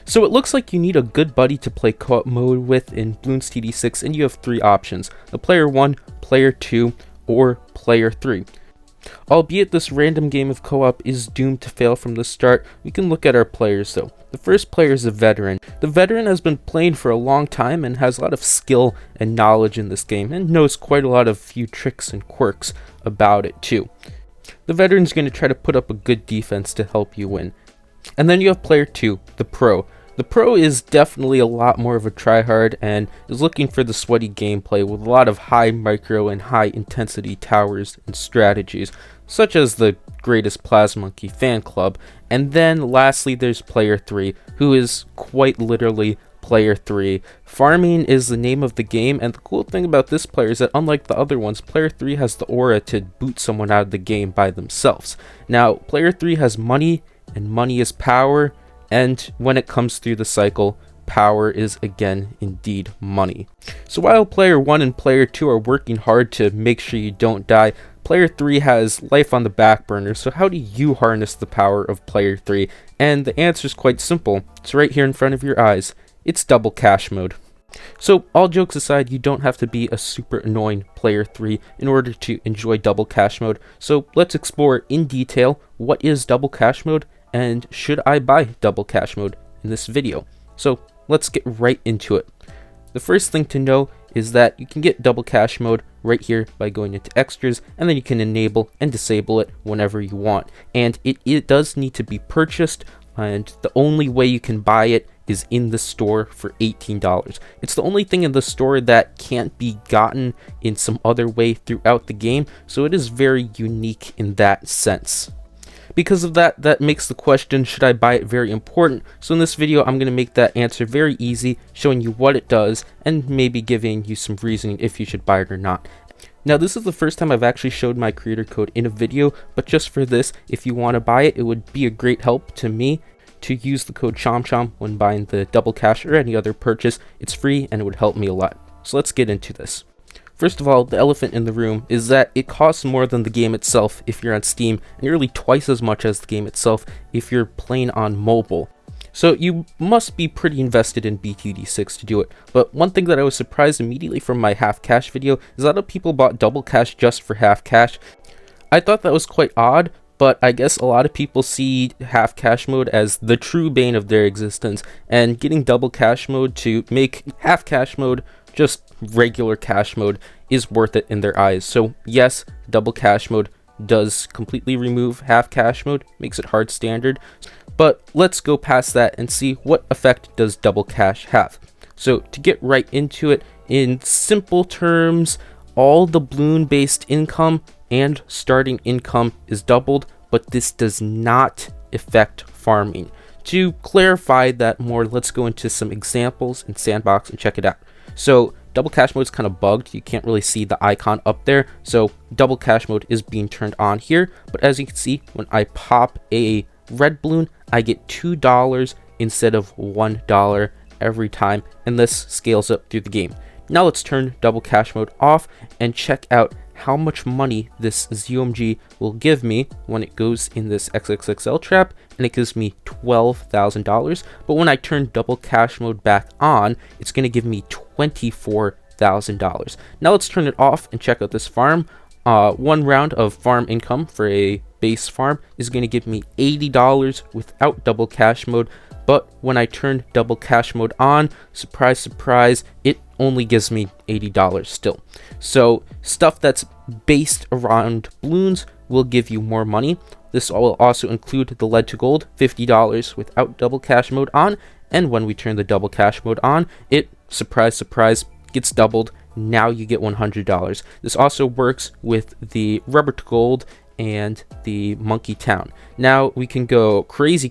So it looks like you need a good buddy to play co-op mode with in Bloons TD 6, and you have 3 options: the player 1, player 2, or player 3. Albeit this random game of co-op is doomed to fail from the start, we can look at our players though. The first player is a veteran. The veteran has been playing for a long time and has a lot of skill and knowledge in this game, and knows quite a lot of few tricks and quirks about it too. The veteran's going to try to put up a good defense to help you win. And then you have player 2, the pro. The pro is definitely a lot more of a tryhard and is looking for the sweaty gameplay with a lot of high micro and high intensity towers and strategies, such as the greatest Plasma Monkey fan club. And then lastly there's player 3, who is quite literally player 3. Farming is the name of the game, and the cool thing about this player is that unlike the other ones, player 3 has the aura to boot someone out of the game by themselves. Now player 3 has money, and money is power. And when it comes through the cycle, power is again indeed money. So while player 1 and player 2 are working hard to make sure you don't die, player 3 has life on the back burner. So how do you harness the power of player 3? And the answer is quite simple. It's right here in front of your eyes. It's double cash mode. So all jokes aside, you don't have to be a super annoying player 3 in order to enjoy double cash mode. So let's explore in detail what is double cash mode, and should I buy double cash mode in this video. So let's get right into it. The first thing to know is that you can get double cash mode right here by going into extras, and then you can enable and disable it whenever you want. And it does need to be purchased, and the only way you can buy it is in the store for $18. It's the only thing in the store that can't be gotten in some other way throughout the game, so it is very unique in that sense. Because of that, that makes the question, should I buy it, very important. So in this video, I'm going to make that answer very easy, showing you what it does, and maybe giving you some reasoning if you should buy it or not. Now, this is the first time I've actually showed my creator code in a video, but just for this, if you want to buy it, it would be a great help to me to use the code CHOMCHOM when buying the double cash or any other purchase. It's free and it would help me a lot. So let's get into this. First of all, the elephant in the room is that it costs more than the game itself if you're on Steam, and nearly twice as much as the game itself if you're playing on mobile. So you must be pretty invested in BTD6 to do it. But one thing that I was surprised immediately from my half cash video is that people bought double cash just for half cash. I thought that was quite odd, but I guess a lot of people see half cash mode as the true bane of their existence, and getting double cash mode to make half cash mode just regular cash mode is worth it in their eyes. So yes, double cash mode does completely remove half cash mode, makes it hard standard, but let's go past that and see what effect does double cash have. So to get right into it, in simple terms, all the Bloon based income and starting income is doubled, but this does not affect farming. To clarify that more, let's go into some examples in Sandbox and check it out. So double cash mode is kind of bugged. You can't really see the icon up there. So double cash mode is being turned on here. But as you can see, when I pop a red balloon, I get $2 instead of $1 every time. And this scales up through the game. Now let's turn double cash mode off and check out how much money this ZOMG will give me when it goes in this XXXL trap, and it gives me $12,000. But when I turn double cash mode back on, it's going to give me $24,000. Now let's turn it off and check out this farm. One round of farm income for a base farm is going to give me $80 without double cash mode. But when I turn double cash mode on, surprise, surprise, it only gives me $80 still. So stuff that's based around balloons will give you more money. This will also include the lead to gold, $50 without double cash mode on. And when we turn the double cash mode on, it, surprise, surprise, gets doubled. Now you get $100. This also works with the rubber to gold and the monkey town. Now we can go crazy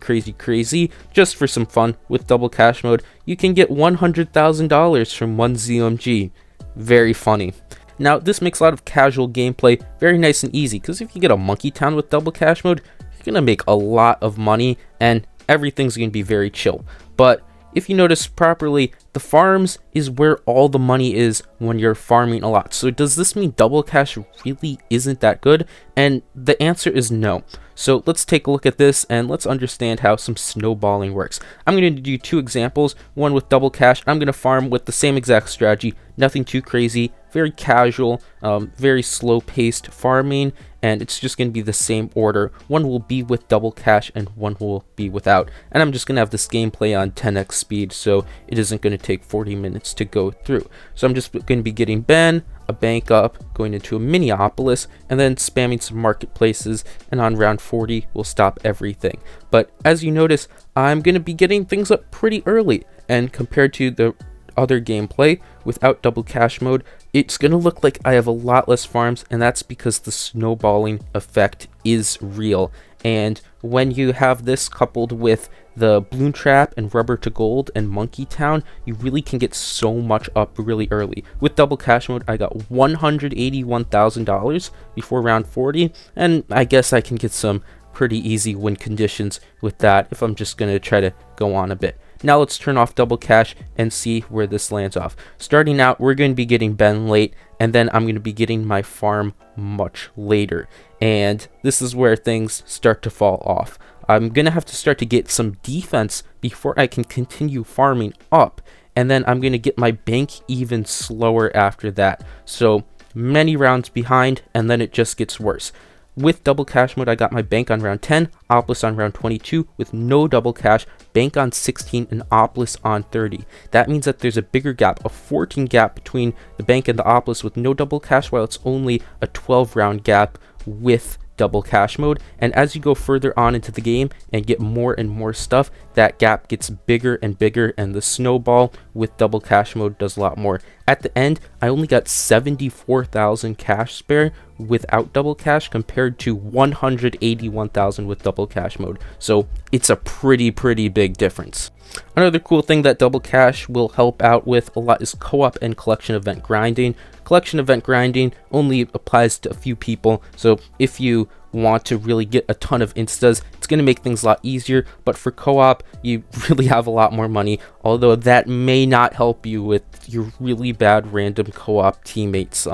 just for some fun with double cash mode. You can get $100,000 from one ZOMG. Very funny. Now this makes a lot of casual gameplay very nice and easy, because if you get a monkey town with double cash mode, you're gonna make a lot of money and everything's gonna be very chill. But if you notice properly, the farms is where all the money is when you're farming a lot. So does this mean double cash really isn't that good? And the answer is no. So let's take a look at this and let's understand how some snowballing works. I'm going to do two examples, one with double cash. I'm going to farm with the same exact strategy, nothing too crazy, very casual, very slow paced farming, and it's just going to be the same order. One will be with double cash and one will be without. And I'm just going to have this gameplay on 10x speed, so it isn't going to take 40 minutes to go through. So I'm just going to be getting Ben, a bank up, going into a Minneapolis, and then spamming some marketplaces, and on round 40 we'll stop everything. But as you notice, I'm going to be getting things up pretty early, and compared to the other gameplay without double cash mode, it's going to look like I have a lot less farms, and that's because the snowballing effect is real. And when you have this coupled with the Bloon Trap and Rubber to Gold and Monkey Town, you really can get so much up really early. With double cash mode, I got $181,000 before round 40, and I guess I can get some pretty easy win conditions with that if I'm just going to try to go on a bit. Now let's turn off double cash and see where this lands off. Starting out, we're going to be getting Ben late, and then I'm going to be getting my farm much later. And this is where things start to fall off. I'm going to have to start to get some defense before I can continue farming up. And then I'm going to get my bank even slower after that. So many rounds behind, and then it just gets worse. With double cash mode, I got my bank on round 10, Oplis on round 22, with no double cash, bank on 16, and Oplis on 30. That means that there's a bigger gap, a 14 gap between the bank and the Oplis with no double cash, while it's only a 12 round gap with double cash mode. And as you go further on into the game and get more and more stuff, that gap gets bigger and bigger, and the snowball with double cash mode does a lot more. At the end, I only got 74,000 cash spare without double cash compared to 181,000 with double cash mode. So it's a pretty big difference. Another cool thing that double cash will help out with a lot is co-op and collection event grinding. Collection event grinding only applies to a few people, so if you want to really get a ton of instas, it's going to make things a lot easier. But for co-op, you really have a lot more money, although that may not help you with your really bad random co-op teammates,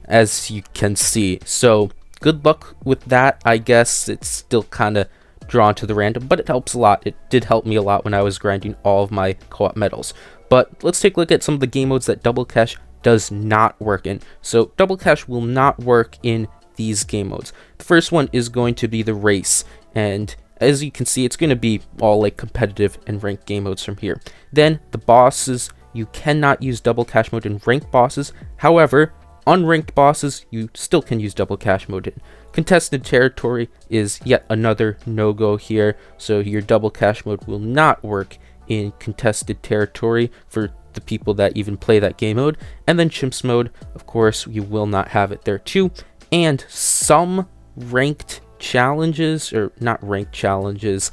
as you can see. So good luck with that. I guess it's still kind of drawn to the random, but it helps a lot. It did help me a lot when I was grinding all of my co-op medals. But let's take a look at some of the game modes that double cash does not work in. So double cash will not work in these game modes. The first one is going to be the race, and as you can see, it's going to be all like competitive and ranked game modes from here. Then the bosses, you cannot use double cash mode in ranked bosses. However, unranked bosses, you still can use double cash mode in. Contested territory is yet another no-go here, so your double cash mode will not work in contested territory for the people that even play that game mode. And then Chimps mode, of course, you will not have it there too. And some ranked challenges, or not ranked challenges,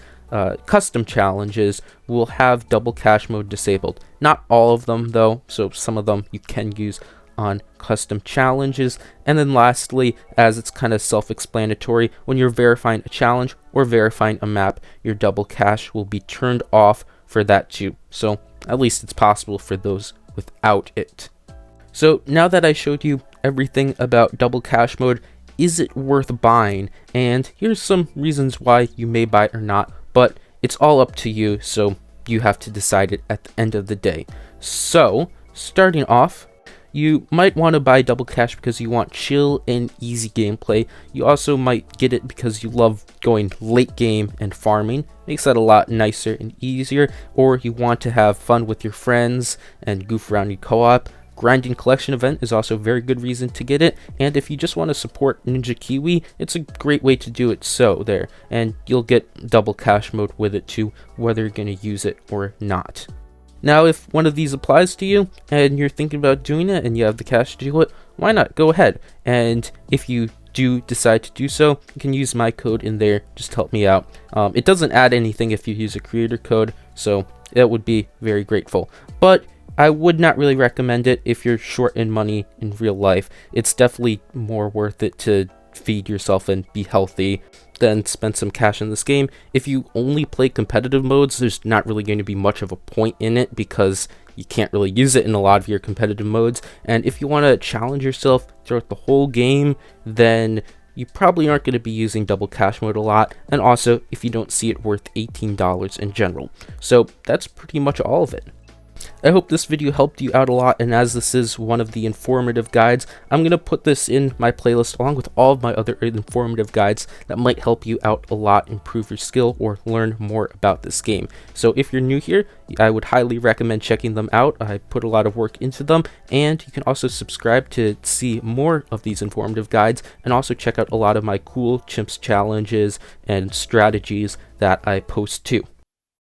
custom challenges will have double cash mode disabled. Not all of them though, so some of them you can use on custom challenges. And then lastly, as it's kind of self-explanatory, when you're verifying a challenge or verifying a map, your double cash will be turned off for that too. So at least it's possible for those without it. So now that I showed you everything about double cash mode, is it worth buying? And here's some reasons why you may buy it or not, but it's all up to you, so you have to decide it at the end of the day. So starting off, you might want to buy double cash because you want chill and easy gameplay. You also might get it because you love going late game and farming. Makes that a lot nicer and easier. Or you want to have fun with your friends and goof around in co-op. Grinding collection event is also a very good reason to get it. And if you just want to support Ninja Kiwi, it's a great way to do it. So there, and you'll get double cash mode with it too, whether you're going to use it or not. Now, if one of these applies to you and you're thinking about doing it and you have the cash to do it, why not? Go ahead. And if you do decide to do so, you can use my code in there. Just help me out. It doesn't add anything if you use a creator code, so that would be very grateful. But I would not really recommend it if you're short in money in real life. It's definitely more worth it to feed yourself and be healthy. then spend some cash in this game. If you only play competitive modes, there's not really going to be much of a point in it because you can't really use it in a lot of your competitive modes. And if you want to challenge yourself throughout the whole game, then you probably aren't going to be using double cash mode a lot, and also if you don't see it worth $18 in general. So that's pretty much all of it. I hope this video helped you out a lot, and as this is one of the informative guides, I'm going to put this in my playlist along with all of my other informative guides that might help you out a lot, improve your skill, or learn more about this game. So if you're new here, I would highly recommend checking them out. I put a lot of work into them, and you can also subscribe to see more of these informative guides, and also check out a lot of my cool Chimps challenges and strategies that I post too.